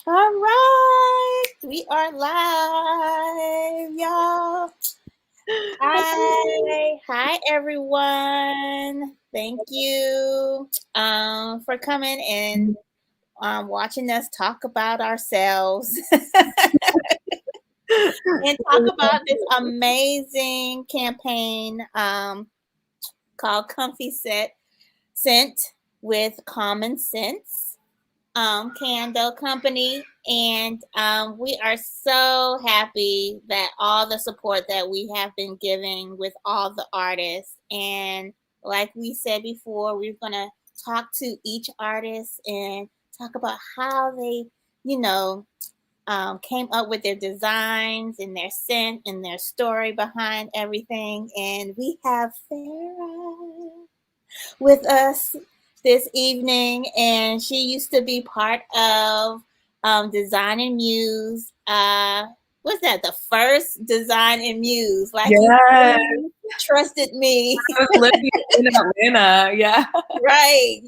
All right, we are live, y'all. Hi everyone. Thank you for coming and watching us talk about ourselves and talk about this amazing campaign called ComfiScent with CommonSense candle company, and we are so happy that all the support that we have been giving with all the artists. And like we said before, we're gonna talk to each artist and talk about how they, you know, came up with their designs and their scent and their story behind everything. And we have Farah with us this evening, and she used to be part of Design and Muse. What's that? The first Design and Muse. Like yes. You trusted me. I was living in Atlanta. Yeah. Right.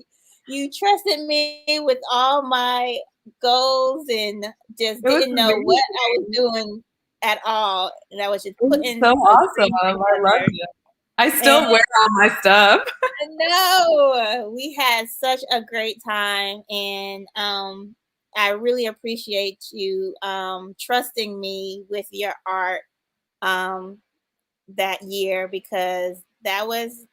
You trusted me with all my goals and just didn't know amazing. what I was doing at all. And I was just putting so awesome. I love it. I still wear all my stuff. I know. We had such a great time, and I really appreciate you trusting me with your art that year, because that was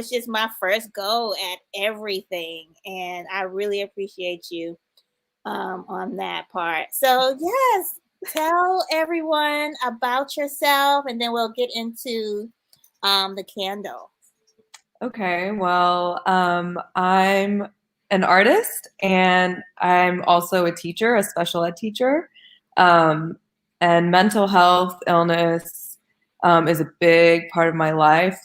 just my first go at everything, and I really appreciate you on that part. So yes, tell everyone about yourself, and then we'll get into the candle. Okay, well, I'm an artist and I'm also a teacher, a special ed teacher. And mental health, illness is a big part of my life.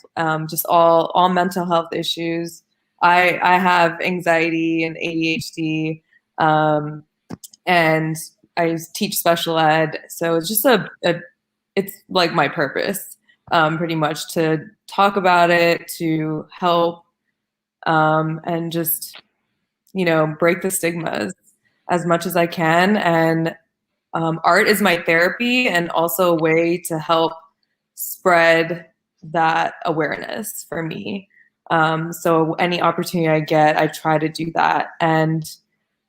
Just all mental health issues. I have anxiety and ADHD, and I teach special ed. So it's just it's like my purpose, pretty much, to talk about it, to help, and just, break the stigmas as much as I can. And art is my therapy and also a way to help spread that awareness for me. So any opportunity I get, I try to do that. And,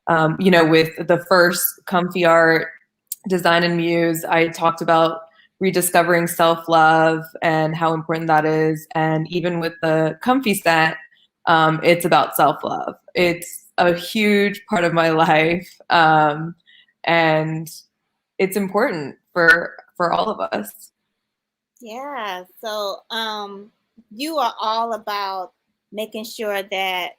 with the first Comfy Art Design and Muse, I talked about rediscovering self-love and how important that is. And even with the ComfiScent, it's about self-love. It's a huge part of my life, and it's important for all of us. Yeah. So you are all about making sure that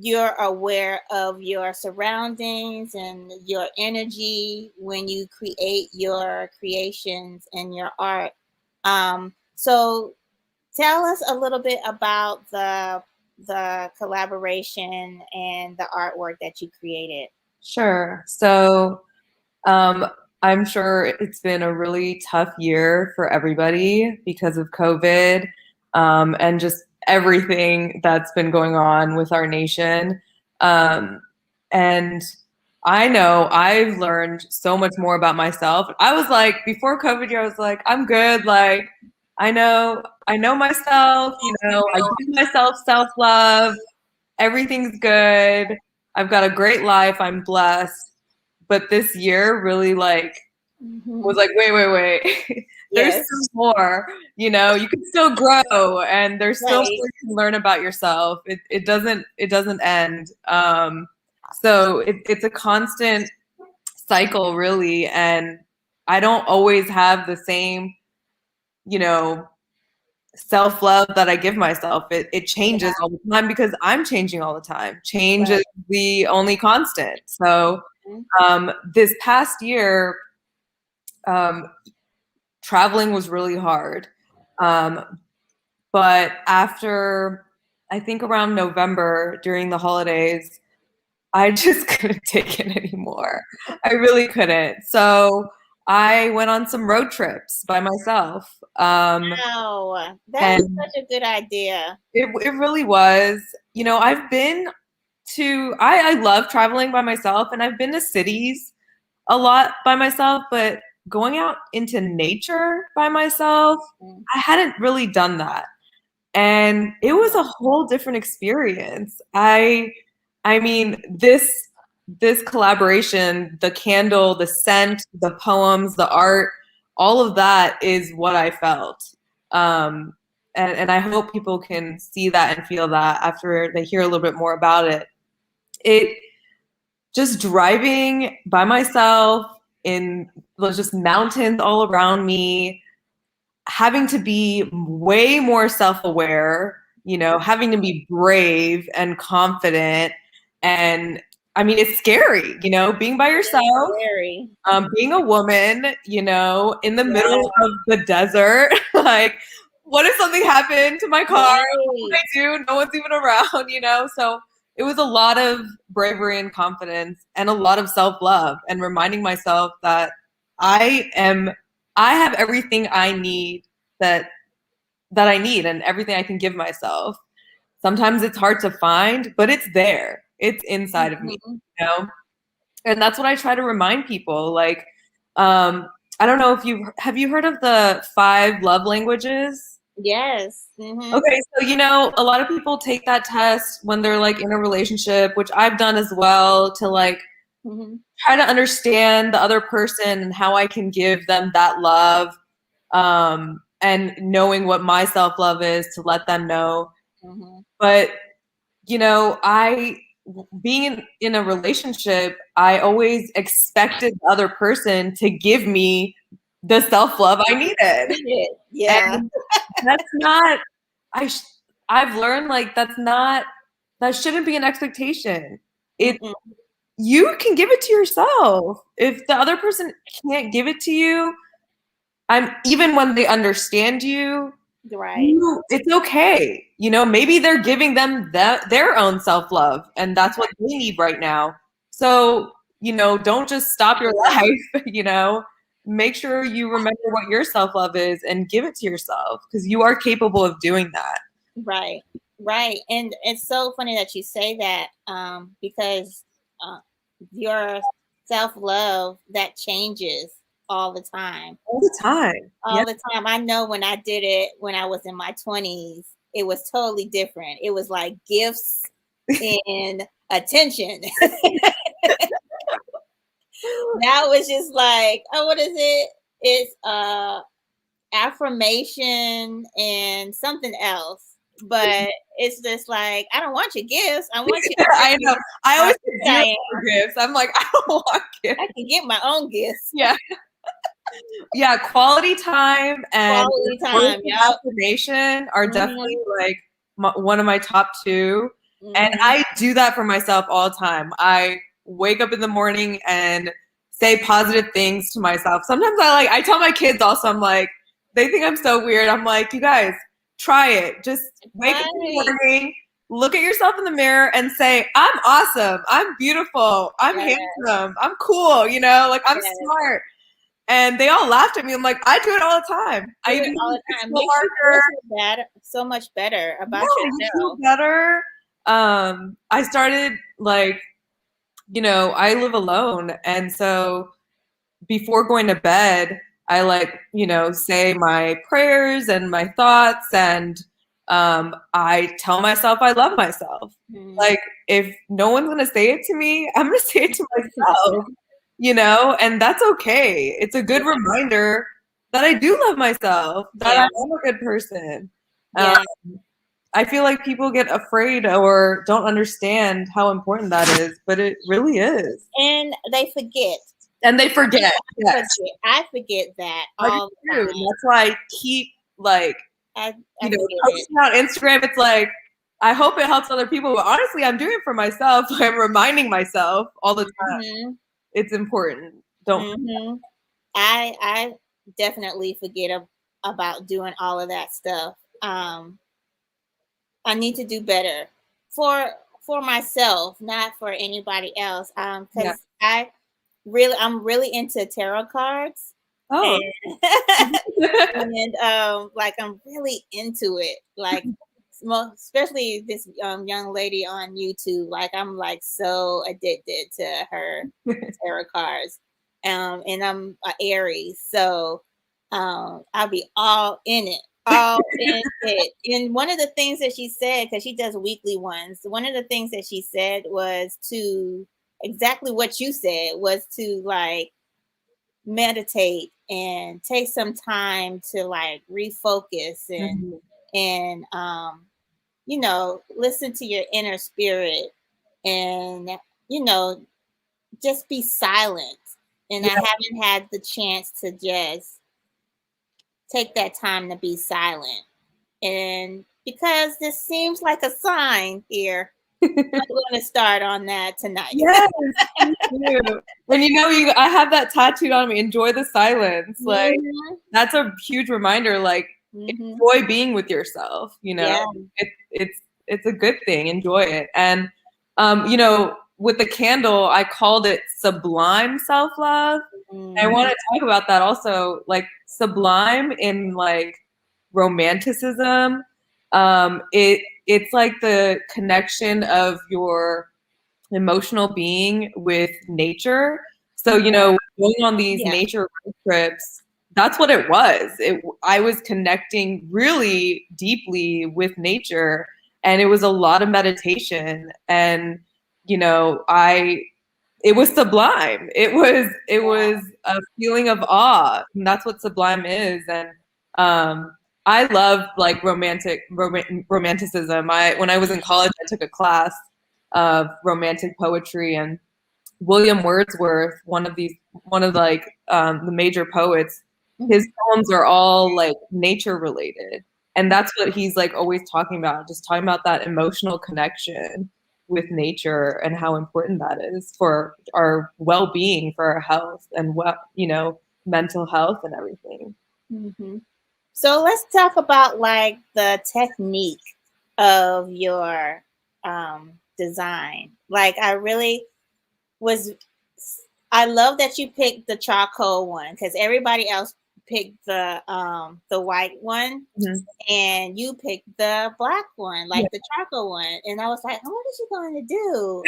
you're aware of your surroundings and your energy when you create your creations and your art. So tell us a little bit about the collaboration and the artwork that you created. Sure. So I'm sure it's been a really tough year for everybody because of COVID, and just everything that's been going on with our nation. And I know I've learned so much more about myself. I was like, before COVID year, I was like, I'm good. Like, I know myself, I give myself self-love. Everything's good. I've got a great life. I'm blessed. But this year really was like, wait. There's Yes. still more, you can still grow, and there's still more you can learn about yourself. It doesn't end. So it's a constant cycle, really. And I don't always have the same, self-love that I give myself. It changes all the time because I'm changing all the time. Change is the only constant. So this past year, traveling was really hard. But after, I think around November, during the holidays, I just couldn't take it anymore. I really couldn't. So I went on some road trips by myself. Wow, that is such a good idea. It really was. I've been I love traveling by myself, and I've been to cities a lot by myself, but going out into nature by myself, I hadn't really done that. And it was a whole different experience. I mean, this collaboration, the candle, the scent, the poems, the art, all of that is what I felt. And I hope people can see that and feel that after they hear a little bit more about it. It just driving by myself in just mountains all around me, having to be way more self-aware, having to be brave and confident. And I mean, it's scary, being by yourself, being a woman, in the middle of the desert. Like, what if something happened to my car? What do I do? No one's even around. So it was a lot of bravery and confidence and a lot of self-love and reminding myself that I have everything I need that I need and everything I can give myself. Sometimes it's hard to find, but it's there. It's inside of me, And that's what I try to remind people. Like, I don't know if have you heard of the 5 love languages? Yes. Okay, so a lot of people take that test when they're like in a relationship, which I've done as well, to like try to understand the other person and how I can give them that love, and knowing what my self-love is to let them know. But being in a relationship, I always expected the other person to give me the self-love I needed. Yeah. And that's not, I've learned like that shouldn't be an expectation. You can give it to yourself. If the other person can't give it to you, even when they understand you, it's okay. Maybe they're giving them their own self-love, and that's what they need right now. So, don't just stop your life, make sure you remember what your self-love is and give it to yourself, because you are capable of doing that. Right. And it's so funny that you say that, because your self-love, that changes all the time. All the time. All the time. I know when I did it when I was in my 20s, it was totally different. It was like gifts and attention. Now it's just like, oh, what is it? It's affirmation and something else. But it's just like, I don't want your gifts. I want you. I know. I always do gifts. I'm like, I don't want gifts. I can get my own gifts. Yeah. Yeah, quality time and affirmation are definitely like one of my top 2. And I do that for myself all the time. I wake up in the morning and say positive things to myself. Sometimes I tell my kids also, I'm like, they think I'm so weird. I'm like, you guys, try it. Just wake up in the morning, look at yourself in the mirror and say, I'm awesome. I'm beautiful. I'm handsome. I'm cool. Like I'm smart. And they all laughed at me. I'm like, I do it all the time. I even all the time. Makes you feel so much better about yourself. You feel better. I started like, I live alone, and so before going to bed, I say my prayers and my thoughts, and I tell myself I love myself. Like, if no one's gonna say it to me, I'm gonna say it to myself. And that's okay. It's a good reminder that I do love myself, that I am a good person. I feel like people get afraid or don't understand how important that is, but it really is. And they forget. Yes. I forget that all the time. That's why I keep posting on Instagram. It's like, I hope it helps other people, but honestly, I'm doing it for myself. I'm reminding myself all the time. It's important. Don't. I definitely forget about doing all of that stuff. I need to do better for myself, not for anybody else. Because I'm really into tarot cards. And, and I'm really into it. Like, especially this young lady on YouTube. Like I'm like so addicted to her tarot cards, and I'm an Aries, so I'll be all in it, all in it. And one of the things that she said, because she does weekly ones, one of the things that she said was to exactly what you said was to like meditate and take some time to like refocus and you know, listen to your inner spirit and you know, just be silent. And I Yeah. haven't had the chance to just take that time to be silent. And because this seems like a sign here, I'm going to start on that tonight. Yes, me too. And you know, I have that tattooed on me. Enjoy the silence. Like that's a huge reminder. Like enjoy being with yourself. You know, it's a good thing. Enjoy it. And you know, with the candle, I called it sublime self-love. I want to talk about that also. Like sublime in like romanticism. It's like the connection of your emotional being with nature. So, you know, going on these nature road trips, that's what it was. I was connecting really deeply with nature, and it was a lot of meditation. And, you know, it was sublime. It was a feeling of awe, and that's what sublime is. And I love like romanticism. When I was in college, I took a class of romantic poetry, and William Wordsworth, one of like the major poets, his poems are all like nature related, and that's what he's like always talking about, just talking about that emotional connection with nature and how important that is for our well-being, for our health, and you know, mental health and everything. So let's talk about like the technique of your design. Like I love that you picked the charcoal one because everybody else picked the white one, and you picked the black one, like the charcoal one. And I was like, oh, what is she going to do?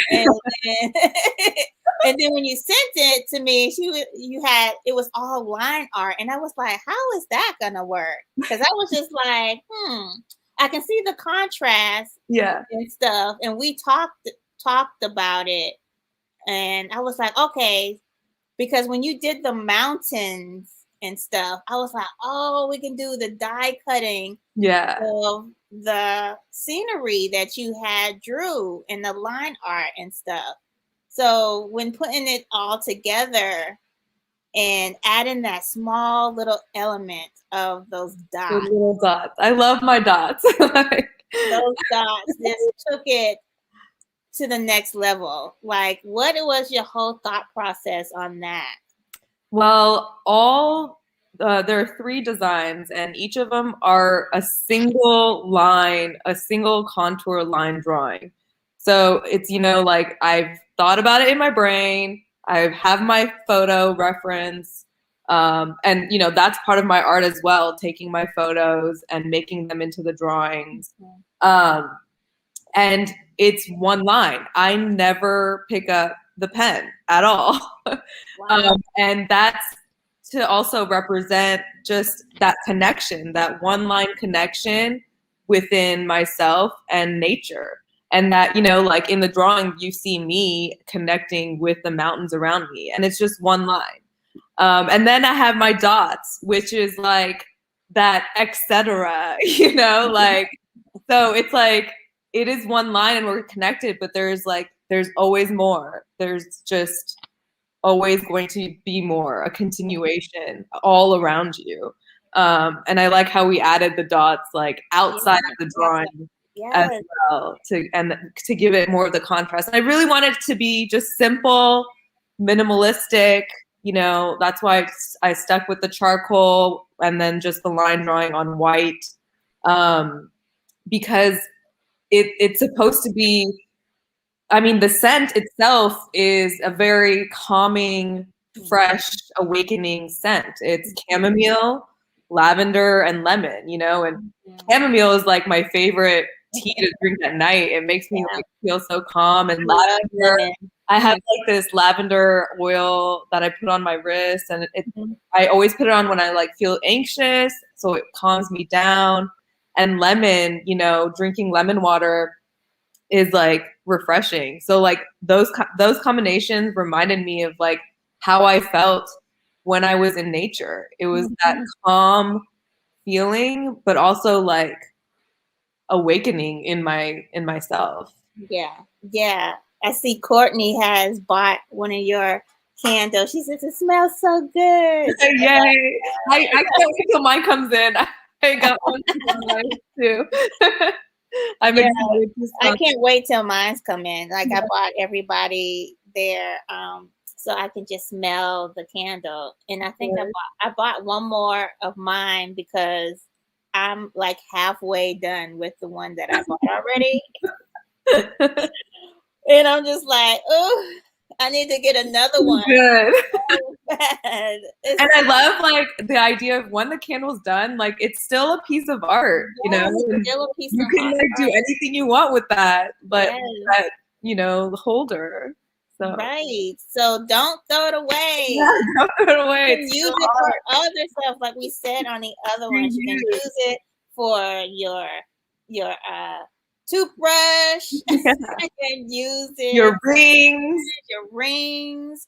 And then when you sent it to me, it was all line art, and I was like, how is that gonna work? Because I was just like, I can see the contrast, and stuff. And we talked about it, and I was like, okay, because when you did the mountains and stuff, I was like, oh, we can do the die cutting of the scenery that you had drew and the line art and stuff. So when putting it all together and adding that small little element of those dots. The little dots. I love my dots. Those dots just took it to the next level. Like, what was your whole thought process on that? Well, there are 3 designs, and each of them are a single contour line drawing. So it's, you know, like I've thought about it in my brain. I have my photo reference. And, you know, that's part of my art as well, taking my photos and making them into the drawings. And it's one line. I never pick up the pen at all. And that's to also represent just that connection, that one line connection within myself and nature. And that, you know, like in the drawing, you see me connecting with the mountains around me, and it's just one line. And then I have my dots, which is like that, etc., you know, like, so it's like, it is one line and we're connected, but there's always more. There's just always going to be more, a continuation all around you. And I like how we added the dots like outside of the drawing as well to give it more of the contrast. And I really wanted it to be just simple, minimalistic, you know, that's why I stuck with the charcoal and then just the line drawing on white, because it's supposed to be, I mean, the scent itself is a very calming, fresh, awakening scent. It's chamomile, lavender, and lemon, you know, and chamomile is like my favorite tea to drink at night. It makes me like feel so calm. And Love lavender, lemon. I have like this lavender oil that I put on my wrist, and Mhm. I always put it on when I like feel anxious, so it calms me down. And lemon, you know, drinking lemon water is like refreshing. So like those combinations reminded me of like how I felt when I was in nature. It was that Mhm. calm feeling, but also like awakening in myself. Yeah, yeah. I see Courtney has bought one of your candles. She says it smells so good. Yay! I can't wait till mine comes in. I got one on mine too. I'm Yeah, excited to I smell. can't wait till mine's come in. Like I bought everybody their so I can just smell the candle. And I think I bought one more of mine because I'm like halfway done with the one that I bought already. And I'm just like, oh, I need to get another one. Good. So bad. And I love like the idea of when the candle's done, like it's still a piece of art, you know. And Still a piece you of can art. like do anything you want with that, but Yes. that, you know, the holder. So Right. So don't throw it away. yeah, don't throw it away. You can It's use still it for art. other stuff, like we said on the other ones. You can Reuse. use it for your toothbrush. Yeah. You can use it Your rings. your rings,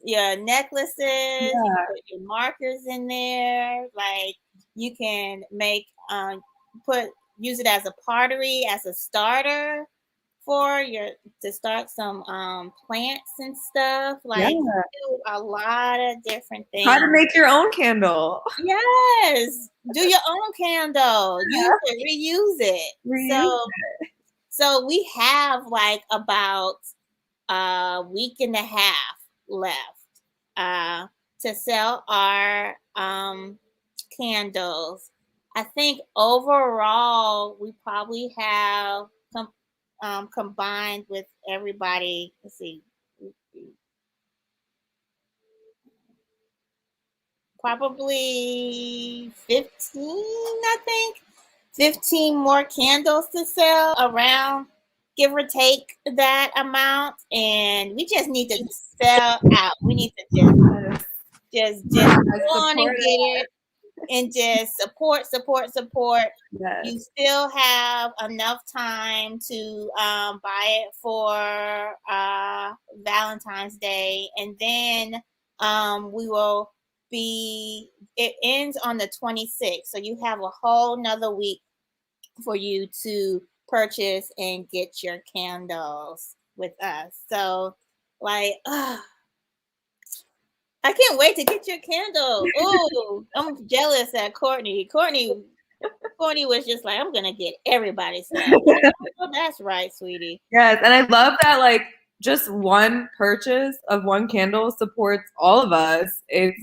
your necklaces. You Yeah. can put your markers in there. Like you can make use it as a pottery, as a starter for your to start some plants and stuff. Yeah. Like do a lot of different Try to things. make your own candle. Yes, do your own candle. Use it, reuse it. Reuse. So we have like about a week and a half left to sell our candles. I think overall we probably have combined with everybody. Let's see, probably 15. I think 15 more candles to sell around, give or take that amount, and we just need to sell out. We need to just go on and get it and just support. Yes. You still have enough time to buy it for Valentine's Day, and then we will be. It ends on the 26th, so you have a whole nother week for you to purchase and get your candles with us. So, like, I can't wait to get your candle. Oh, I'm jealous at Courtney. Courtney was just like, I'm gonna get everybody stuff. Oh, that's right, sweetie. Yes, and I love that like just one purchase of one candle supports all of us. It's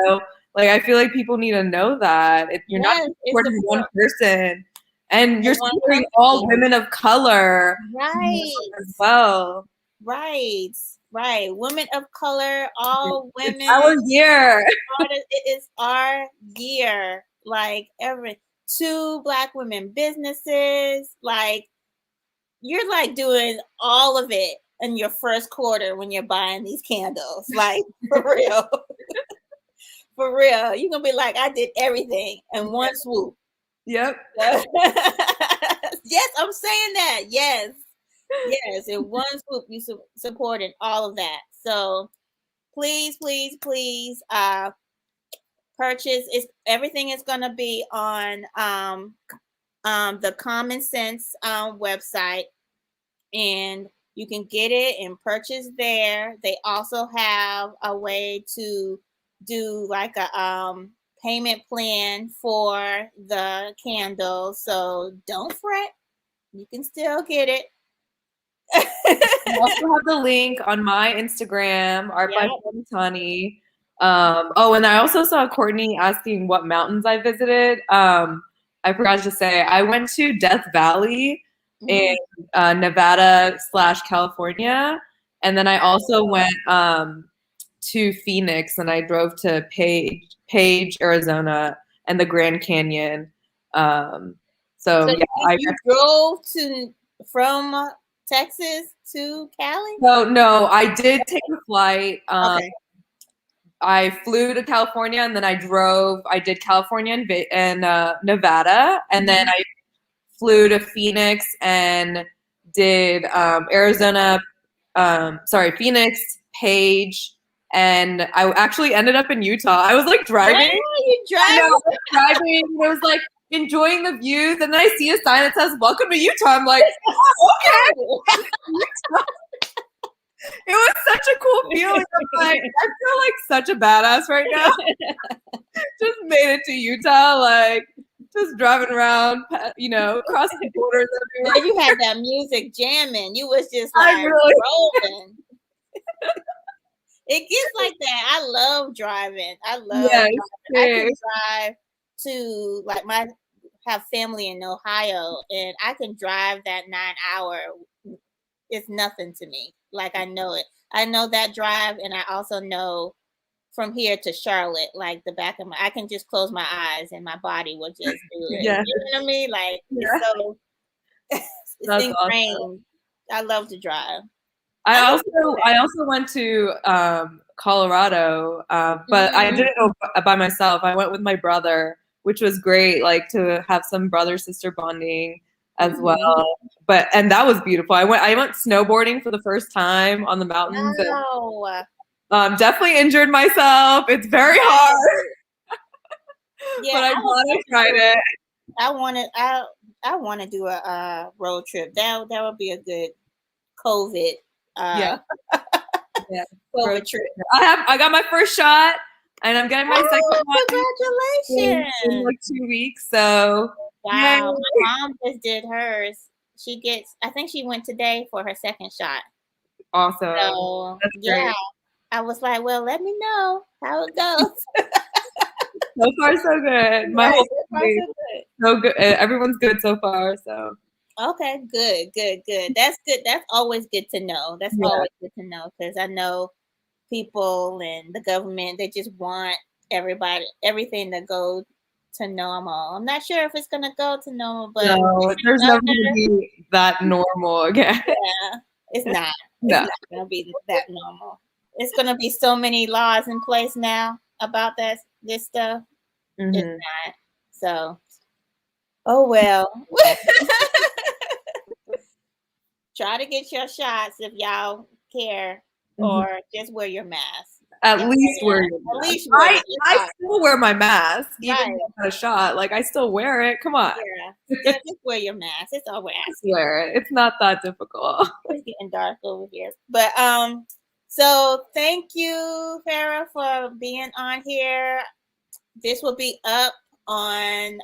so like I feel like people need to know that you're not supporting one person, and you're supporting all women of color, right? As well, right. Women of color, all women. It's our year. It is our year. Like every 2 Black women businesses, like you're like doing all of it in your first quarter when you're buying these candles. Like for real. For real. You're gonna be like, I did everything in one swoop. Yep. Yes, I'm saying that. Yes. In one swoop, you supported all of that. So please purchase. Everything is gonna be on the ComfiScent website, and you can get it and purchase there. They also have a way to do like a payment plan for the candles. So don't fret, you can still get it. I also have the link on my Instagram, Art by Farah Mithani. Oh, and I also saw Courtney asking what mountains I visited. I forgot to say I went to Death Valley in Nevada/California, and then I also went to Phoenix, and I drove to Page, Arizona, and the Grand Canyon. So So yeah, you drove from Texas to Cali? no, I did take a flight. Okay. I flew to California and then I drove. I did California and Nevada, and then I flew to Phoenix and did Arizona. Phoenix, Page, and I actually ended up in Utah. I was like driving. Wow, you I know, driving? I was driving. And I was like enjoying the views, and then I see a sign that says "Welcome to Utah." I'm like, oh, okay. It was such a cool feeling. I'm like, I feel like such a badass right now. Just made it to Utah, like just driving around, crossing the borders everywhere. Well, you had that music jamming. You was just I like really- rolling. It gets like that. I love driving. I love driving. I can drive to have family in Ohio, and I can drive that 9-hour. It's nothing to me. Like, I know it. I know that drive, and I also know from here to Charlotte, like the back of I can just close my eyes and my body will just do it. Yeah. You know what I mean? Like, it's so it's ingrained. Awesome. I love to drive. I also went to Colorado, but I didn't go by myself. I went with my brother, which was great, like to have some brother-sister bonding as well. And that was beautiful. I went snowboarding for the first time on the mountains. Wow. And, definitely injured myself. It's very hard. Yeah, but I tried it. I want to do a road trip. That would be a good COVID COVID trip. I got my first shot, and I'm getting my second one. Congratulations! In like 2 weeks. So wow, my mom just did hers. I think she went today for her second shot. Awesome. So yeah, I was like, well, let me know how it goes. So far, so good. My whole family, so good. Everyone's good so far. So okay, good. That's good. That's always good to know. That's always good to know, because I know people and the government, they just want everything to go to normal. I'm not sure if it's gonna go to normal, but no, there's never gonna be that normal again. Yeah, it's not. No. It's not gonna be that normal. It's gonna be so many laws in place now about this stuff. It's not. So, oh well. Try to get your shots if y'all care, or just wear your mask. At least wear your mask. At least wear it. I still wear my mask, even if I got a shot. Like, I still wear it. Come on. Yeah, just wear your mask. It's all we're asking. Wear it. It's not that difficult. It's getting dark over here. But so thank you, Farah, for being on here. This will be up on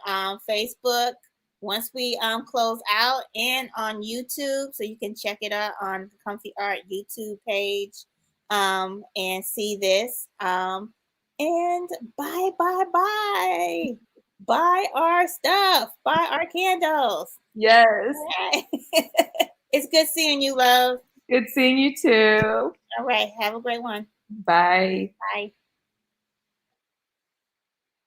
Facebook once we close out, and on YouTube, so you can check it out on the Comfy Art YouTube page and see this. And buy our stuff, buy our candles. Yes. It's good seeing you, love. Good seeing you too. All right, have a great one. Bye. Bye.